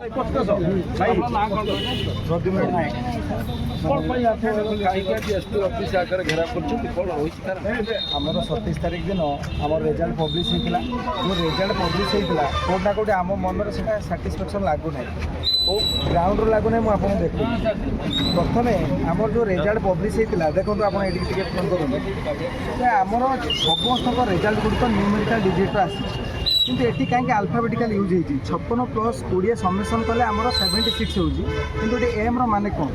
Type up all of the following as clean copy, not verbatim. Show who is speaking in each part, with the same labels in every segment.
Speaker 1: आमर 27 तारीख दिन आम रिजल्ट पब्लिश होता जो रिजल्ट पब्लिश होता कौटना कौटे आम मन से साटिस्फैक्शन लगुना ओ ग्राउंड लगुना मुझे देखी प्रथम आमर जो रिजल्ट पब्लिश होता देखो आप फोन करेंगे आमर समस्त रिजल्ट गुड़िक न्यूमेरिकल डिजिट आसी किंतु एटी कहीं अल्फाबेटिकल यूज होती 56 + 20 समेसन कले आमर 76 होती किंतु ये एम रे कौन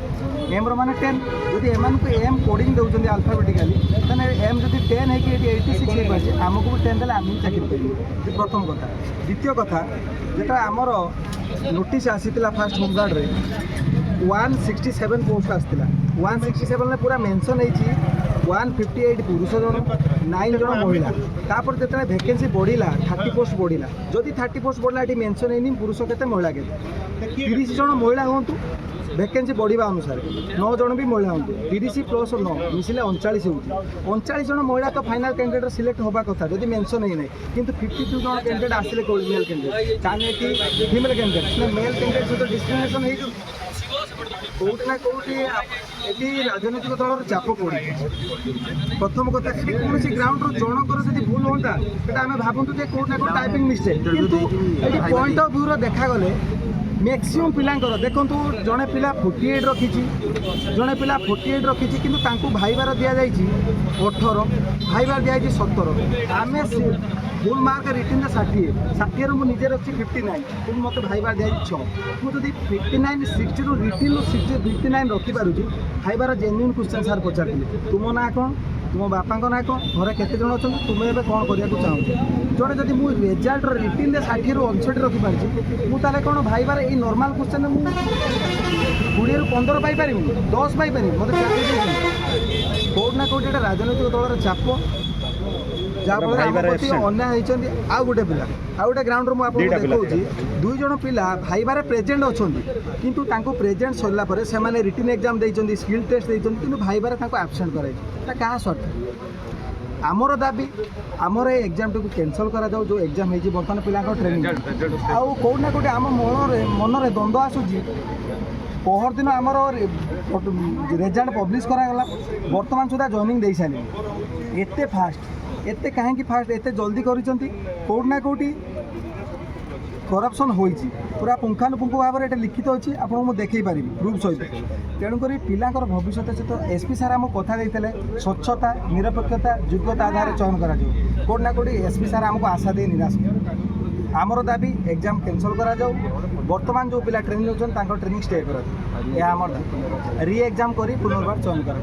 Speaker 1: एम रे 10 जदि एम को एम कोडिंग दौरान अल्फाबेटिकाली तेने एम जब 10 है 86 हो पारे आमको भी 10 देते आम चाकरी करेंगे प्रथम कथा द्वितीय कथा जो आमर नोटिस आसीला फास्ट होमगार्ड रे 167 पोस्ट आसाला 167 पूरा मेंशन होती 158 पुरुष जन 9 जन महिला तापर जो वैकेंसी बढ़ला 30 पोस्ट बढ़ला जदि 30 पोस्ट बढ़ला ये मेंशन है पुरुष के महिला के 30 जन महिला हूँ वैकेंसी बढ़ा अनुसार 9 जन भी महिला हूँ 30 + 9 मिसिले 39 हो 39 जन महिला तो फाइनाल कैंडिडेट सिलेक्ट होगा कथा जदि मेंशन ही नहीं किंतु 52 जन कैंडिडेट आसिले मेल कैंडिडेट चाहे कि फीमेल कैंडिडेट मेल कैंडिडेट सहित डिस्क्रिमिनेशन हो कौटी ना कौटी ये राजनैतिक दल चाप पड़े प्रथम कथा कौन ग्राउंड जनकर जब भूल होता आम भावतु कौटना कौट टाइपिंग मिस्टेक किंतु ये पॉइंट ऑफ व्यू देखागले मैक्सिमम पिलांकर देखो जड़े पिला 48 रखी जड़े पिला 48 रखी कि भाईबार दि जाए 18 भाईबार दि जाए 17 आम फुल मार्क रिटिन 60 मुझे रखी 59 तुम मत भाईबार दि जाए 6 मुझे 59 60 रिटिन 59 रखिपारे भाईबार जेन्युइन क्वेश्चन सार पचारि तुम ना कौन तुम बापा ना कौन घरे केते जन अच्छा तुम्हें कौन करने चाहूँ जड़े जब मुझे रिजल्ट रिटिन 60 ରୁ 59 रखिपारी मुझे कौन भाईबार ये नॉर्मल क्वेश्चन मुझे 20 ରୁ 15 पाइपर 10 पाइपर मत कौट ना कौट राजनैतिक दलर चाप जहाँफल अन्याय होती आउ गोटे पिला आउ गोटे ग्राउंड मुझे देखा 2 जन पिला भाईबार प्रेजेंट अच्छा किंतु प्रेजेंट सरला से रिटिन एग्जाम देते स्किल टेस्ट देते कि भाईबार आबसेंट कराई क्या स्वार्थ आमर दाबी आमर एग्जाम टी कैंसल करा जाऊ जो एग्जाम हो बर्तमान पिला ट्रेनिंग आउ कौटना कौटे आम मनरे द्वंद्व आसूँ पहर दिन आमर रिजल्ट पब्लिश करागला बर्तमान सुधा जॉइनिंग दे सारे एते फास्ट एते कहीं फास्ट एते जल्दी करिसेंती कौटना कौटी करप्शन होइछि पूरा पुंखानुपुंख भाव में लिखित अच्छी आपको मुझे देखई पारि प्रूफ सहित तेणुक पिलांकर भविष्य सहित एसपी सार आमको कथा देते स्वच्छता निरपेक्षता योग्यता आधार चयन करा कौटना कौटी एसपी सार आमको आशा दे निराश आमर दाबी एग्जाम कैंसल करा जाऊ वर्तमान जो पिला ट्रेनिंग होचन ट्रेनिंग स्टे कर री एग्जाम करी पुनर्बार चयन कर